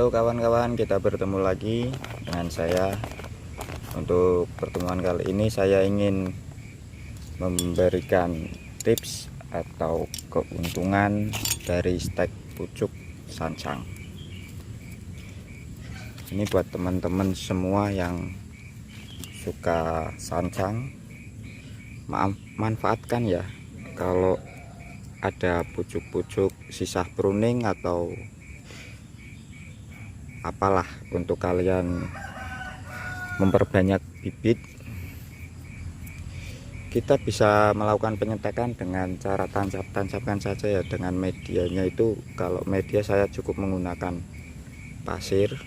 Halo kawan-kawan, kita bertemu lagi dengan saya. Untuk pertemuan kali ini saya ingin memberikan tips atau keuntungan dari stek pucuk sancang. Ini buat teman-teman semua yang suka sancang, manfaatkan ya. Kalau ada pucuk-pucuk sisa pruning atau apalah untuk kalian memperbanyak bibit, kita bisa melakukan penyetekan dengan cara tancapkan saja ya, dengan medianya itu. Kalau media saya cukup menggunakan pasir,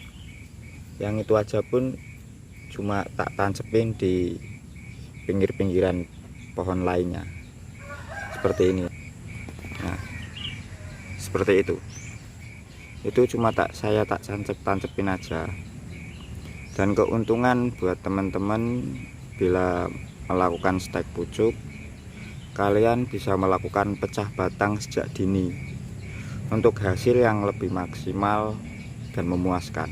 yang itu aja pun cuma tak tancepin di pinggir-pinggiran pohon lainnya seperti ini. Nah, seperti itu cuma saya tak tancapin aja. Dan keuntungan buat teman-teman, bila melakukan stek pucuk, kalian bisa melakukan pecah batang sejak dini untuk hasil yang lebih maksimal dan memuaskan.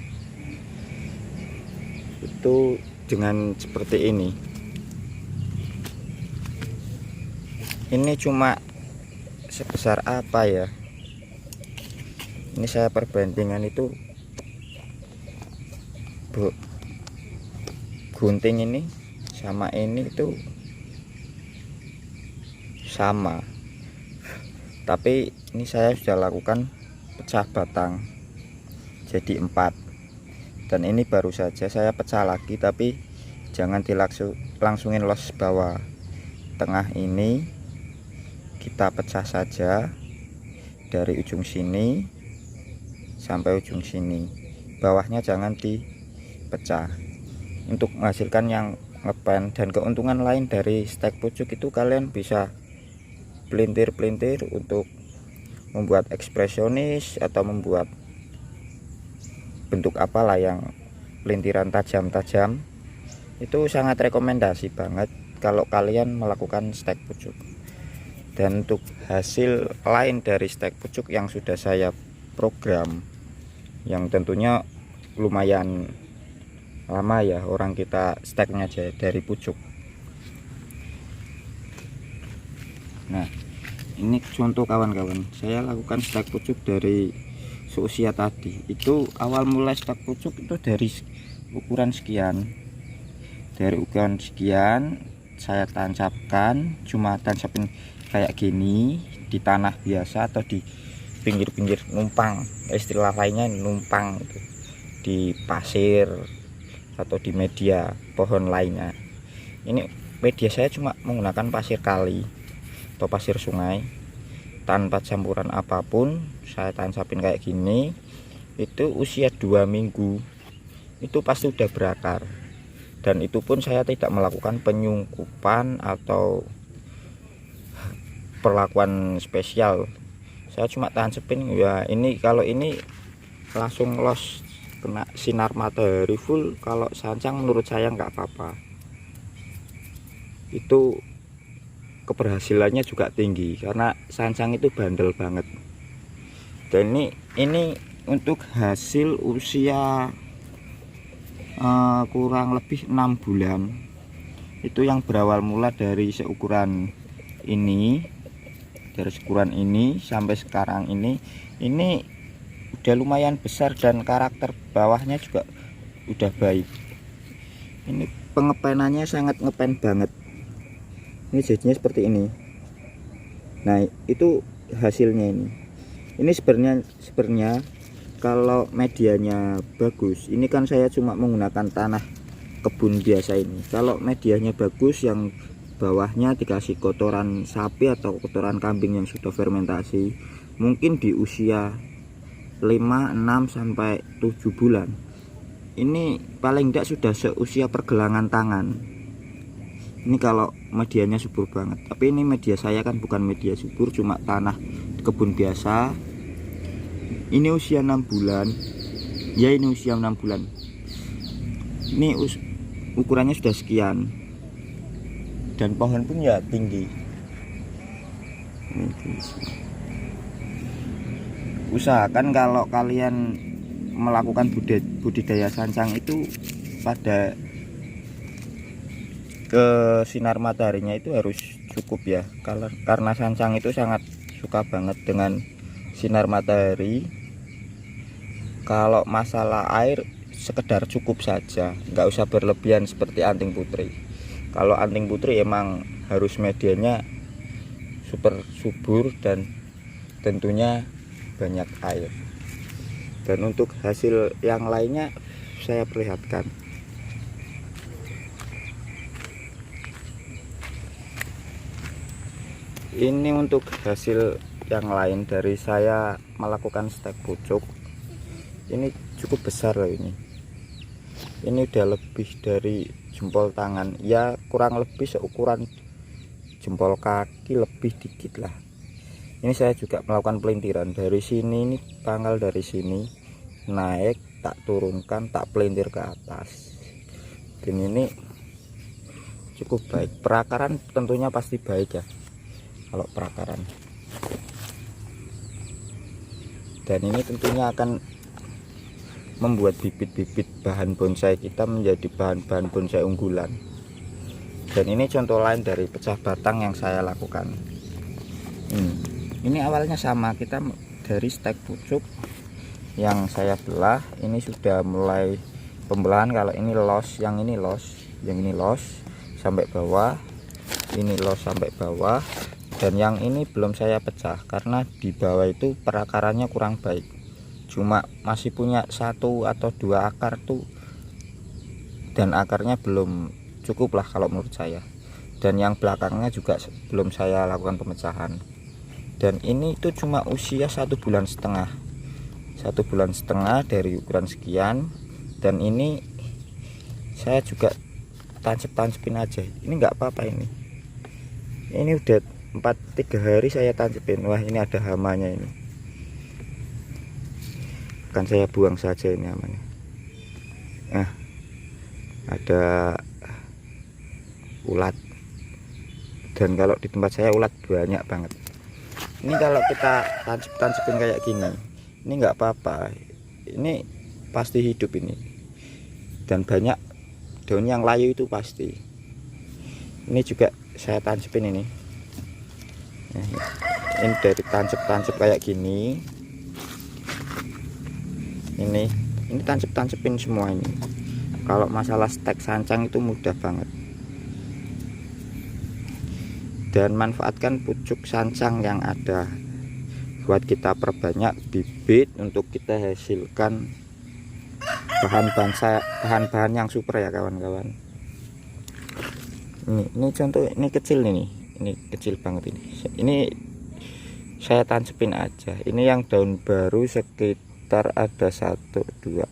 Itu dengan seperti ini. Ini cuma sebesar apa ya? Ini saya perbandingan itu, gunting ini sama ini itu sama, tapi ini saya sudah lakukan pecah batang jadi 4, dan ini baru saja saya pecah lagi. Tapi jangan langsungin los bawah, tengah ini kita pecah saja dari ujung sini sampai ujung sini, bawahnya jangan dipecah untuk menghasilkan yang ngepen. Dan keuntungan lain dari stek pucuk itu, kalian bisa pelintir-pelintir untuk membuat ekspresionis atau membuat bentuk apalah yang pelintiran tajam-tajam. Itu sangat rekomendasi banget kalau kalian melakukan stek pucuk. Dan untuk hasil lain dari stek pucuk yang sudah saya program, yang tentunya lumayan lama ya orang kita steknya aja dari pucuk. Nah, ini contoh kawan-kawan, saya lakukan stek pucuk dari seusia tadi. Itu awal mulai stek pucuk itu dari ukuran sekian, saya tancapkan, cuma tancapin kayak gini di tanah biasa atau di pinggir-pinggir numpang, istilah lainnya numpang itu, di pasir atau di media pohon lainnya. Ini media saya cuma menggunakan pasir kali atau pasir sungai tanpa campuran apapun. Saya tancapin kayak gini, itu usia 2 minggu itu pasti udah berakar. Dan itu pun saya tidak melakukan penyungkupan atau perlakuan spesial, saya cuma tancapin ya. Ini kalau ini langsung los, kena sinar matahari full, kalau sancang menurut saya nggak apa-apa. Itu keberhasilannya juga tinggi karena sancang itu bandel banget. Dan ini untuk hasil usia kurang lebih 6 bulan. Itu yang berawal mula dari seukuran ini, sampai sekarang ini udah lumayan besar, dan karakter bawahnya juga udah baik. Ini pengepenannya sangat ngepen banget. Ini jadinya seperti ini. Nah, itu hasilnya ini sebenarnya kalau medianya bagus, ini kan saya cuma menggunakan tanah kebun biasa ini. Kalau medianya bagus, yang bawahnya dikasih kotoran sapi atau kotoran kambing yang sudah fermentasi, mungkin di usia 5, 6 sampai 7 bulan, ini paling tidak sudah seusia pergelangan tangan. Ini kalau medianya subur banget. Tapi ini media saya kan bukan media subur, cuma tanah kebun biasa. Ini usia 6 bulan ya, ini usia 6 bulan. Ini ukurannya sudah sekian, dan pohon pun ya tinggi. Usahakan kalau kalian melakukan budidaya sancang itu pada sinar mataharinya itu harus cukup ya, karena sancang itu sangat suka banget dengan sinar matahari. Kalau masalah air sekedar cukup saja, nggak usah berlebihan seperti anting putri. Kalau anting putri emang harus medianya super subur dan tentunya banyak air. Dan untuk hasil yang lainnya saya perlihatkan. Ini untuk hasil yang lain dari saya melakukan stek pucuk. Ini cukup besar loh ini. Ini udah lebih dari jempol tangan, ya kurang lebih seukuran jempol kaki, lebih dikit lah. Ini saya juga melakukan pelintiran dari sini, ini pangkal dari sini naik, tak turunkan, tak pelintir ke atas. Dan ini cukup baik. Perakaran tentunya pasti baik ya kalau perakaran. Dan ini tentunya akan membuat bibit-bibit bahan bonsai kita menjadi bahan-bahan bonsai unggulan. Dan ini contoh lain dari pecah batang yang saya lakukan. Ini awalnya sama, kita dari stek pucuk yang saya belah. Ini sudah mulai pembelahan. Kalau ini los, yang ini los, yang ini los sampai bawah, ini los sampai bawah. Dan yang ini belum saya pecah karena di bawah itu perakarannya kurang baik, cuma masih punya 1 atau 2 akar tuh, dan akarnya belum cukup lah kalau menurut saya. Dan yang belakangnya juga belum saya lakukan pemecahan. Dan ini tuh cuma usia 1,5 bulan, 1,5 bulan dari ukuran sekian. Dan ini saya juga tancep-tancepin aja, ini nggak apa-apa. Ini udah 3 hari saya tancepin. Wah, ini ada hamanya ini, akan saya buang saja ini hamanya. Nah, ada ulat, dan kalau di tempat saya ulat banyak banget. Ini kalau kita tancep-tancepin kayak gini, ini nggak apa-apa, ini pasti hidup ini. Dan banyak daun yang layu itu pasti. Ini juga saya tancepin ini. Ini dari tancep-tancep kayak gini. Ini tancep-tancepin semua ini. Kalau masalah stek sancang itu mudah banget. Dan manfaatkan pucuk sancang yang ada buat kita perbanyak bibit untuk kita hasilkan bahan-bahan yang super ya kawan-kawan. Ini contoh, ini kecil ini kecil banget ini saya tancepin aja. Ini yang daun baru sekitar ada 1, 2,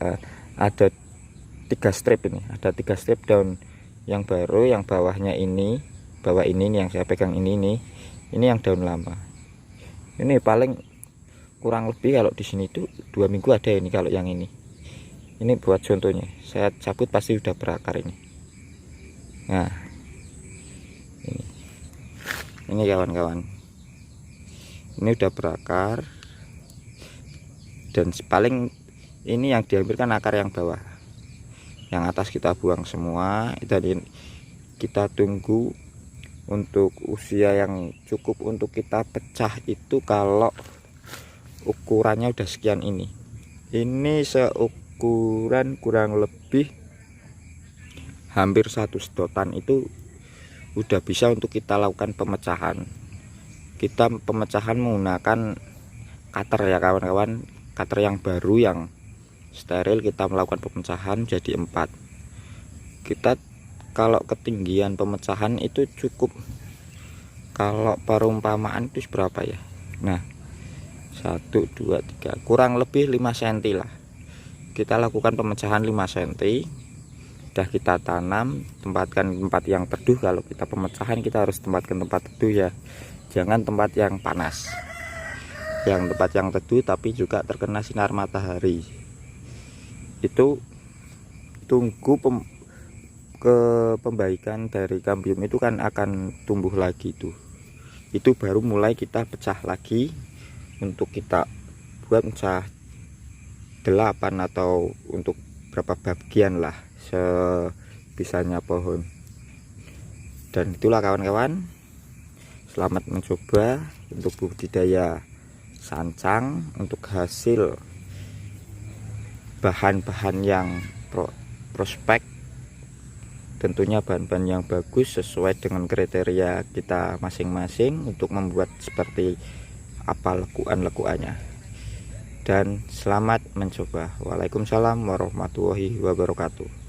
ada 3 strip. Ini ada 3 strip daun yang baru. Yang bawahnya ini, bawah ini yang saya pegang ini yang daun lama. Ini paling kurang lebih kalau di sini itu 2 minggu ada ini. Kalau yang ini buat contohnya, saya cabut pasti udah berakar ini. Nah, ini kawan-kawan, ini udah berakar. Dan paling ini yang diambilkan akar yang bawah, yang atas kita buang semua. Dan kita tunggu untuk usia yang cukup untuk kita pecah itu kalau ukurannya udah sekian. Ini seukuran kurang lebih hampir 1 sedotan, itu udah bisa untuk kita lakukan pemecahan. Kita pemecahan menggunakan cutter ya kawan-kawan, cutter yang baru yang steril. Kita melakukan pemecahan jadi 4. Kita kalau ketinggian pemecahan itu cukup, kalau perumpamaan itu berapa ya, nah 1, 2, 3 kurang lebih 5 cm lah. Kita lakukan pemecahan 5 cm, udah kita tanam, tempatkan tempat yang teduh. Kalau kita pemecahan kita harus tempatkan tempat teduh ya, jangan tempat yang panas. Yang tempat yang teduh tapi juga terkena sinar matahari. Itu tunggu pembaikan dari kambium itu kan akan tumbuh lagi tuh. Itu baru mulai kita pecah lagi untuk kita buat pecah 8 atau untuk berapa bagian lah sebisanya pohon. Dan itulah kawan-kawan, selamat mencoba untuk budidaya sancang untuk hasil bahan-bahan yang prospek, tentunya bahan-bahan yang bagus sesuai dengan kriteria kita masing-masing untuk membuat seperti apa lekuan-lekuannya. Dan selamat mencoba. Waalaikumsalam warahmatullahi wabarakatuh.